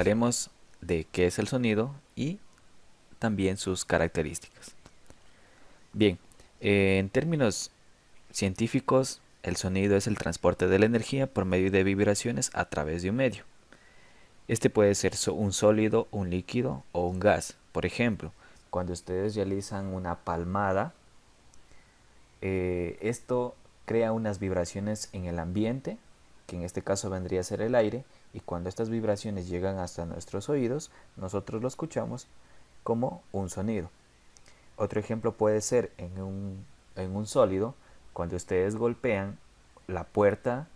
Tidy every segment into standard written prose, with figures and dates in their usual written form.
hablaremos de qué es el sonido y también sus características. Bien, en términos científicos, el sonido es el transporte de la energía por medio de vibraciones a través de un medio. Este puede ser un sólido, un líquido o un gas. Por ejemplo, cuando ustedes realizan una palmada, esto crea unas vibraciones en el ambiente, que en este caso vendría a ser el aire, y cuando estas vibraciones llegan hasta nuestros oídos, nosotros lo escuchamos como un sonido. Otro ejemplo puede ser en un sólido, cuando ustedes golpean la puerta,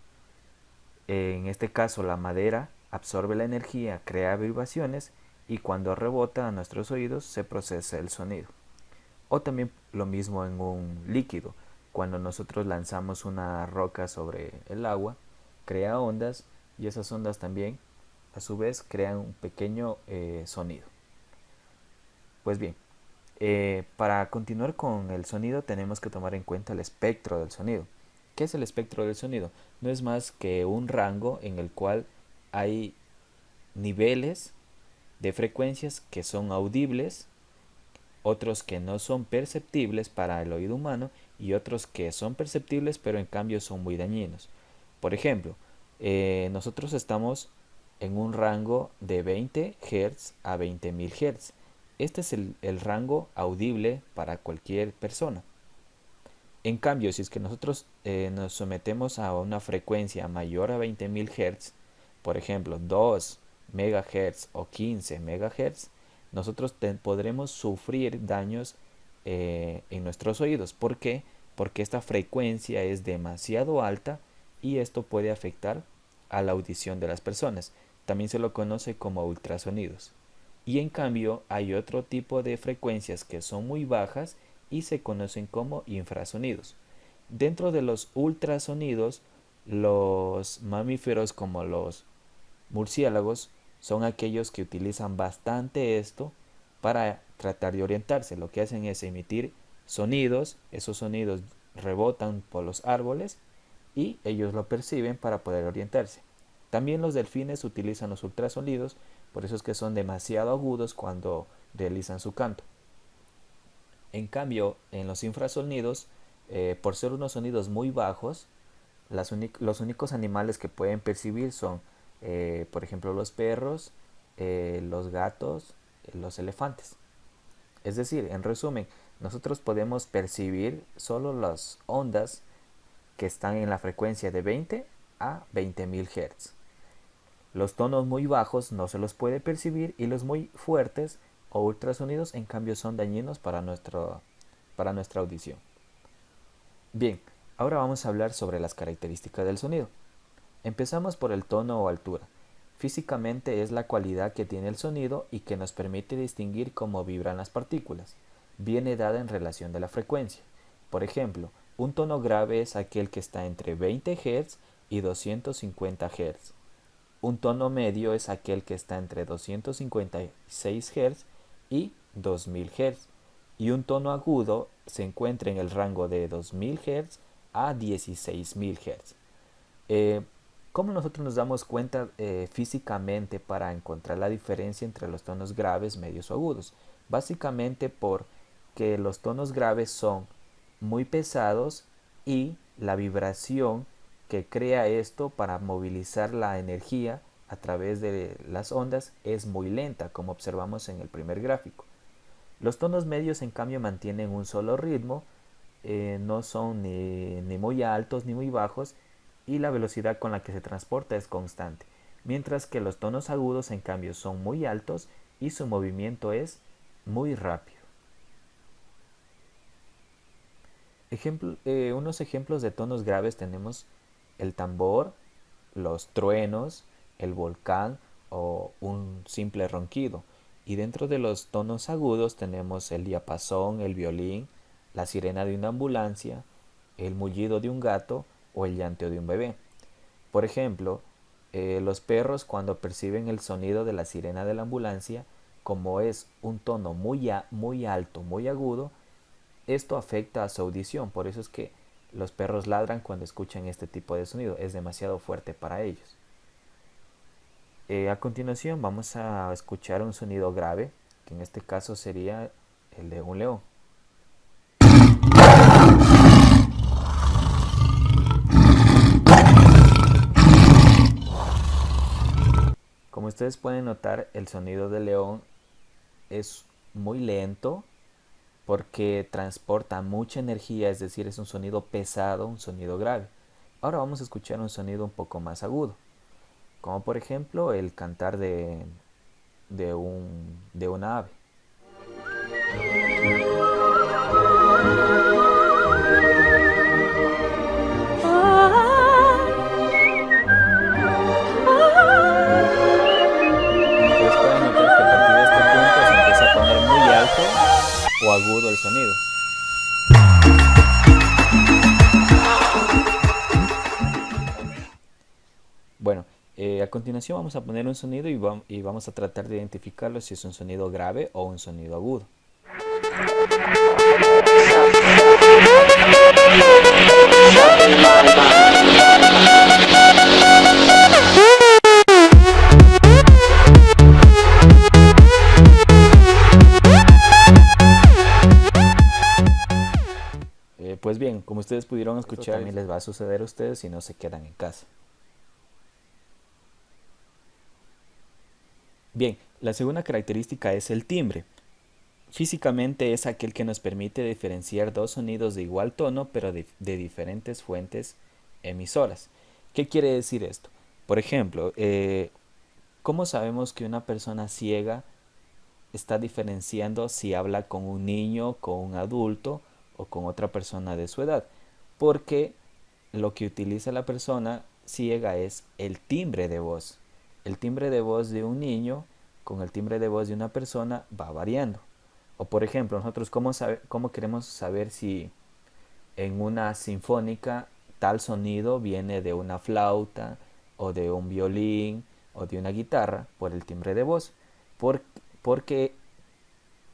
en este caso la madera absorbe la energía, crea vibraciones y cuando rebota a nuestros oídos se procesa el sonido. O también lo mismo en un líquido, cuando nosotros lanzamos una roca sobre el agua, crea ondas y esas ondas también a su vez crean un pequeño sonido. Pues bien, para continuar con el sonido tenemos que tomar en cuenta el espectro del sonido. ¿Qué es el espectro del sonido? No es más que un rango en el cual hay niveles de frecuencias que son audibles, otros que no son perceptibles para el oído humano y otros que son perceptibles pero en cambio son muy dañinos. Por ejemplo, nosotros estamos en un rango de 20 Hz a 20.000 Hz. Este es el rango audible para cualquier persona. En cambio, si es que nosotros nos sometemos a una frecuencia mayor a 20.000 Hz, por ejemplo 2 MHz o 15 MHz, nosotros podremos sufrir daños en nuestros oídos. ¿Por qué? Porque esta frecuencia es demasiado alta y esto puede afectar a la audición de las personas. También se lo conoce como ultrasonidos. Y en cambio hay otro tipo de frecuencias que son muy bajas y se conocen como infrasonidos. Dentro de los ultrasonidos, los mamíferos como los murciélagos son aquellos que utilizan bastante esto para tratar de orientarse. Lo que hacen es emitir sonidos, esos sonidos rebotan por los árboles y ellos lo perciben para poder orientarse. También los delfines utilizan los ultrasonidos, por eso es que son demasiado agudos cuando realizan su canto. En cambio, en los infrasonidos, por ser unos sonidos muy bajos, los únicos animales que pueden percibir son, por ejemplo, los perros, los gatos, los elefantes. Es decir, en resumen, nosotros podemos percibir solo las ondas que están en la frecuencia de 20 a 20.000 Hz. Los tonos muy bajos no se los puede percibir y los muy fuertes o ultrasonidos en cambio son dañinos para nuestra audición. Bien, ahora vamos a hablar sobre las características del sonido. Empezamos por el tono o altura. Físicamente es la cualidad que tiene el sonido y que nos permite distinguir cómo vibran las partículas. Viene dada en relación de la frecuencia. Por ejemplo, un tono grave es aquel que está entre 20 Hz y 250 Hz. Un tono medio es aquel que está entre 256 Hz y 2000 Hz. Y un tono agudo se encuentra en el rango de 2000 Hz a 16000 Hz. Eh, ¿Cómo nosotros nos damos cuenta físicamente para encontrar la diferencia entre los tonos graves, medios o agudos? Básicamente porque los tonos graves son muy pesados y la vibración que crea esto para movilizar la energía a través de las ondas es muy lenta, como observamos en el primer gráfico. Los tonos medios en cambio mantienen un solo ritmo, no son ni muy altos ni muy bajos y la velocidad con la que se transporta es constante, mientras que los tonos agudos en cambio son muy altos y su movimiento es muy rápido. Unos ejemplos de tonos graves tenemos el tambor, los truenos, el volcán o un simple ronquido. Y dentro de los tonos agudos tenemos el diapasón, el violín, la sirena de una ambulancia, el mullido de un gato o el llanto de un bebé. Por ejemplo, los perros cuando perciben el sonido de la sirena de la ambulancia, como es un tono muy alto, muy agudo, esto afecta a su audición. Por eso es que los perros ladran cuando escuchan este tipo de sonido. Es demasiado fuerte para ellos. A continuación vamos a escuchar un sonido grave, que en este caso sería el de un león. Como ustedes pueden notar, el sonido del león es muy lento porque transporta mucha energía, es decir, es un sonido pesado, un sonido grave. Ahora vamos a escuchar un sonido un poco más agudo, como por ejemplo el cantar de una ave. Como ustedes pueden notar que a partir de este punto se empieza a poner muy alto o agudo el sonido. Bueno, a continuación vamos a poner un sonido y vamos a tratar de identificarlo si es un sonido grave o un sonido agudo. Pues bien, como ustedes pudieron escuchar, también les va a suceder a ustedes si no se quedan en casa. Bien, la segunda característica es el timbre. Físicamente es aquel que nos permite diferenciar dos sonidos de igual tono, pero de diferentes fuentes emisoras. ¿Qué quiere decir esto? Por ejemplo, ¿cómo sabemos que una persona ciega está diferenciando si habla con un niño, con un adulto o con otra persona de su edad? Porque lo que utiliza la persona ciega es el timbre de voz. El timbre de voz de un niño con el timbre de voz de una persona va variando. O por ejemplo, nosotros cómo queremos saber si en una sinfónica tal sonido viene de una flauta o de un violín o de una guitarra por el timbre de voz. Por, porque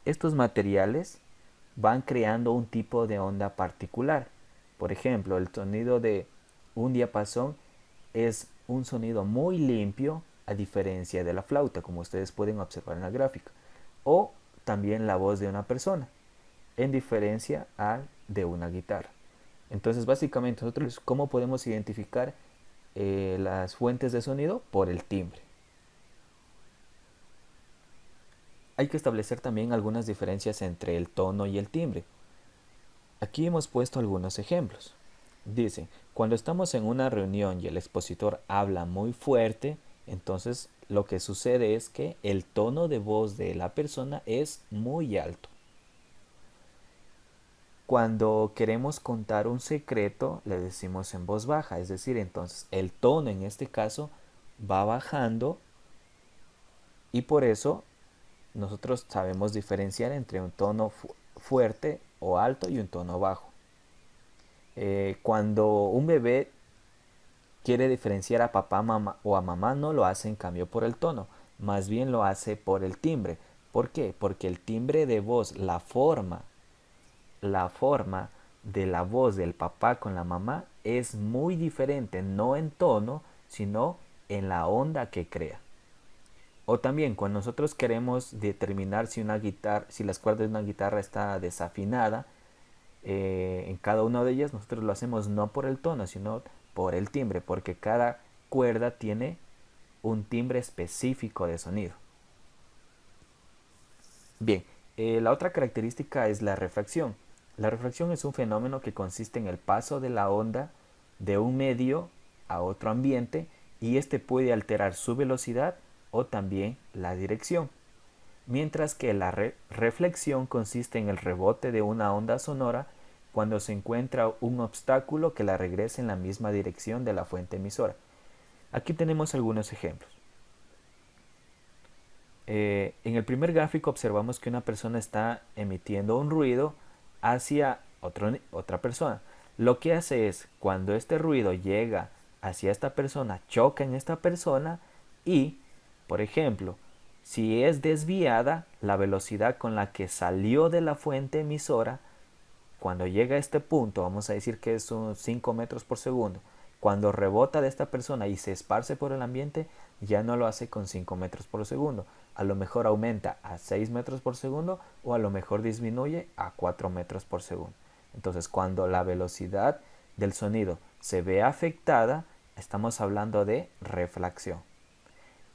estos materiales van creando un tipo de onda particular. Por ejemplo, el sonido de un diapasón es un sonido muy limpio a diferencia de la flauta, como ustedes pueden observar en la gráfica. O también la voz de una persona, en diferencia al de una guitarra. Entonces, básicamente, nosotros, ¿cómo podemos identificar las fuentes de sonido? Por el timbre. Hay que establecer también algunas diferencias entre el tono y el timbre. Aquí hemos puesto algunos ejemplos. Dice, cuando estamos en una reunión y el expositor habla muy fuerte, entonces lo que sucede es que el tono de voz de la persona es muy alto. Cuando queremos contar un secreto, le decimos en voz baja, es decir, entonces el tono en este caso va bajando y por eso nosotros sabemos diferenciar entre un tono fuerte o alto y un tono bajo. Cuando un bebé quiere diferenciar a papá mamá, o a mamá, no lo hace en cambio por el tono, más bien lo hace por el timbre. ¿Por qué? Porque el timbre de voz, la forma de la voz del papá con la mamá es muy diferente, no en tono, sino en la onda que crea. O también cuando nosotros queremos determinar si las cuerdas de una guitarra está desafinada, en cada una de ellas nosotros lo hacemos no por el tono, sino por el timbre, porque cada cuerda tiene un timbre específico de sonido. Bien, la otra característica es la refracción. La refracción es un fenómeno que consiste en el paso de la onda de un medio a otro ambiente y este puede alterar su velocidad o también la dirección. Mientras que la reflexión consiste en el rebote de una onda sonora cuando se encuentra un obstáculo que la regrese en la misma dirección de la fuente emisora. Aquí tenemos algunos ejemplos. En el primer gráfico observamos que una persona está emitiendo un ruido hacia otra persona. Lo que hace es, cuando este ruido llega hacia esta persona, choca en esta persona y, por ejemplo, si es desviada, la velocidad con la que salió de la fuente emisora, cuando llega a este punto, vamos a decir que es unos 5 metros por segundo, cuando rebota de esta persona y se esparce por el ambiente, ya no lo hace con 5 metros por segundo. A lo mejor aumenta a 6 metros por segundo o a lo mejor disminuye a 4 metros por segundo. Entonces, cuando la velocidad del sonido se ve afectada, estamos hablando de reflexión.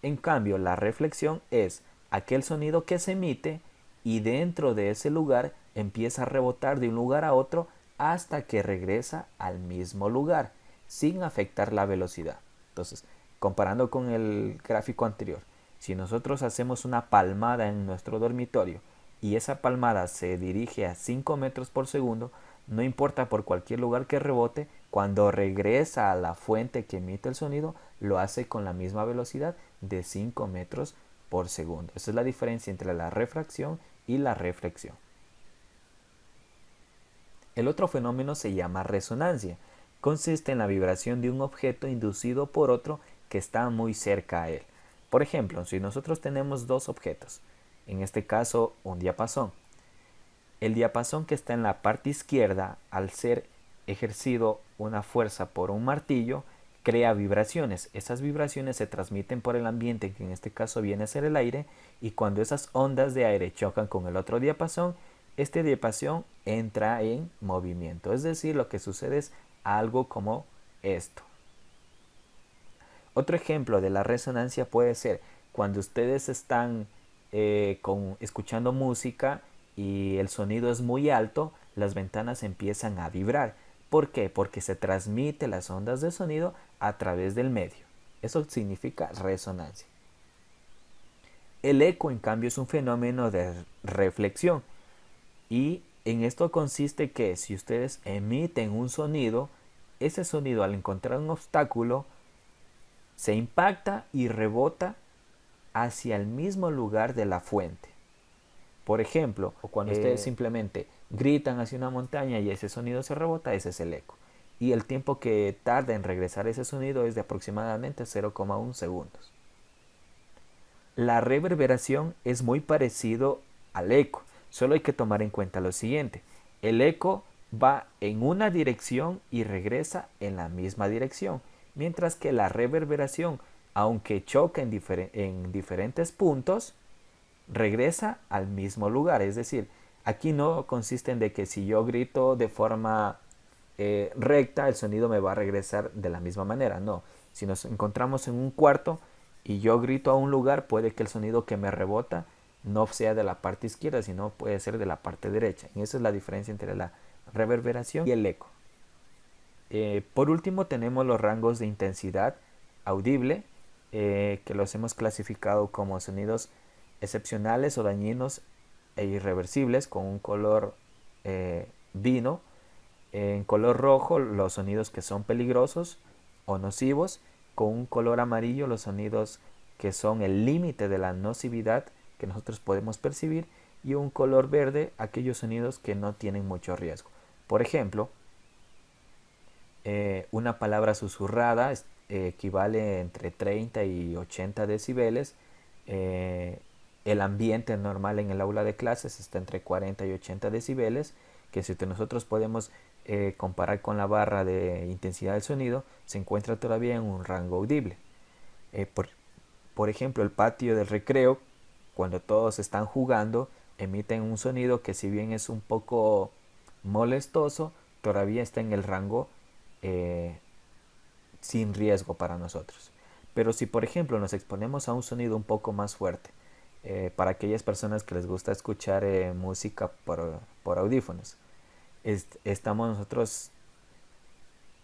En cambio, la reflexión es aquel sonido que se emite y dentro de ese lugar empieza a rebotar de un lugar a otro hasta que regresa al mismo lugar, sin afectar la velocidad. Entonces, comparando con el gráfico anterior, si nosotros hacemos una palmada en nuestro dormitorio y esa palmada se dirige a 5 metros por segundo, no importa por cualquier lugar que rebote, cuando regresa a la fuente que emite el sonido, lo hace con la misma velocidad de 5 metros por segundo. Esa es la diferencia entre la refracción y la reflexión. El otro fenómeno se llama resonancia. Consiste en la vibración de un objeto inducido por otro que está muy cerca a él. Por ejemplo, si nosotros tenemos dos objetos, en este caso un diapasón, el diapasón que está en la parte izquierda, al ser ejercido una fuerza por un martillo, crea vibraciones. Esas vibraciones se transmiten por el ambiente, que en este caso viene a ser el aire, y cuando esas ondas de aire chocan con el otro diapasón, este diapasón entra en movimiento. Es decir, lo que sucede es algo como esto. Otro ejemplo de la resonancia puede ser cuando ustedes están escuchando música y el sonido es muy alto, las ventanas empiezan a vibrar. ¿Por qué? Porque se transmite las ondas de sonido a través del medio. Eso significa resonancia. El eco, en cambio, es un fenómeno de reflexión. Y en esto consiste que si ustedes emiten un sonido, ese sonido al encontrar un obstáculo se impacta y rebota hacia el mismo lugar de la fuente. Por ejemplo, cuando ustedes simplemente gritan hacia una montaña y ese sonido se rebota, ese es el eco. Y el tiempo que tarda en regresar ese sonido es de aproximadamente 0,1 segundos. La reverberación es muy parecido al eco. Solo hay que tomar en cuenta lo siguiente. El eco va en una dirección y regresa en la misma dirección. Mientras que la reverberación, aunque choca en diferentes puntos, regresa al mismo lugar. Es decir, aquí no consiste en de que si yo grito de forma recta, el sonido me va a regresar de la misma manera. No, si nos encontramos en un cuarto y yo grito a un lugar, puede que el sonido que me rebota no sea de la parte izquierda, sino puede ser de la parte derecha. Y esa es la diferencia entre la reverberación y el eco. Por último tenemos los rangos de intensidad audible, que los hemos clasificado como sonidos excepcionales o dañinos e irreversibles con un color vino. En color rojo los sonidos que son peligrosos o nocivos, con un color amarillo los sonidos que son el límite de la nocividad que nosotros podemos percibir, y un color verde aquellos sonidos que no tienen mucho riesgo. Por ejemplo, una palabra susurrada equivale entre 30 y 80 decibeles. El ambiente normal en el aula de clases está entre 40 y 80 decibeles, que si nosotros podemos comparar con la barra de intensidad del sonido, se encuentra todavía en un rango audible. Por ejemplo, el patio del recreo, cuando todos están jugando, emiten un sonido que, si bien es un poco molestoso, todavía está en el rango sin riesgo para nosotros. Pero si por ejemplo nos exponemos a un sonido un poco más fuerte, para aquellas personas que les gusta escuchar música por audífonos, estamos nosotros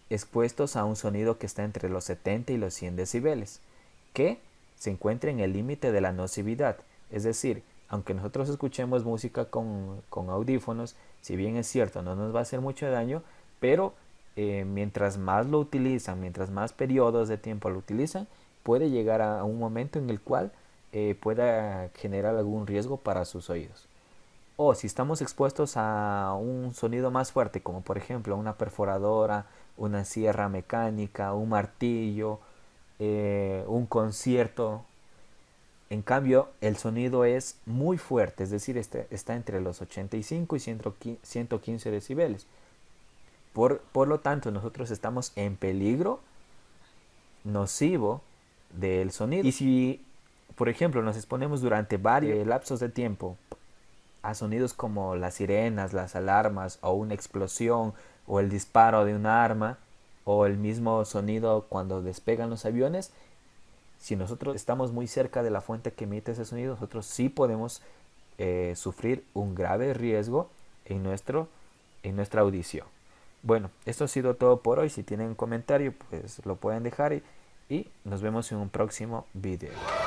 expuestos a un sonido que está entre los 70 y los 100 decibeles, que se encuentra en el límite de la nocividad. Es decir, aunque nosotros escuchemos música con audífonos, si bien es cierto no nos va a hacer mucho daño, pero mientras más lo utilizan, mientras más periodos de tiempo lo utilizan, puede llegar a un momento en el cual pueda generar algún riesgo para sus oídos. O si estamos expuestos a un sonido más fuerte, como por ejemplo una perforadora, una sierra mecánica, un martillo, un concierto, en cambio el sonido es muy fuerte, es decir, está entre los 85 y 115 decibeles. Por lo tanto, nosotros estamos en peligro nocivo del sonido. Y si, por ejemplo, nos exponemos durante varios lapsos de tiempo a sonidos como las sirenas, las alarmas o una explosión o el disparo de un arma o el mismo sonido cuando despegan los aviones, si nosotros estamos muy cerca de la fuente que emite ese sonido, nosotros sí podemos sufrir un grave riesgo en nuestra audición. Bueno, esto ha sido todo por hoy. Si tienen un comentario, pues lo pueden dejar y nos vemos en un próximo video.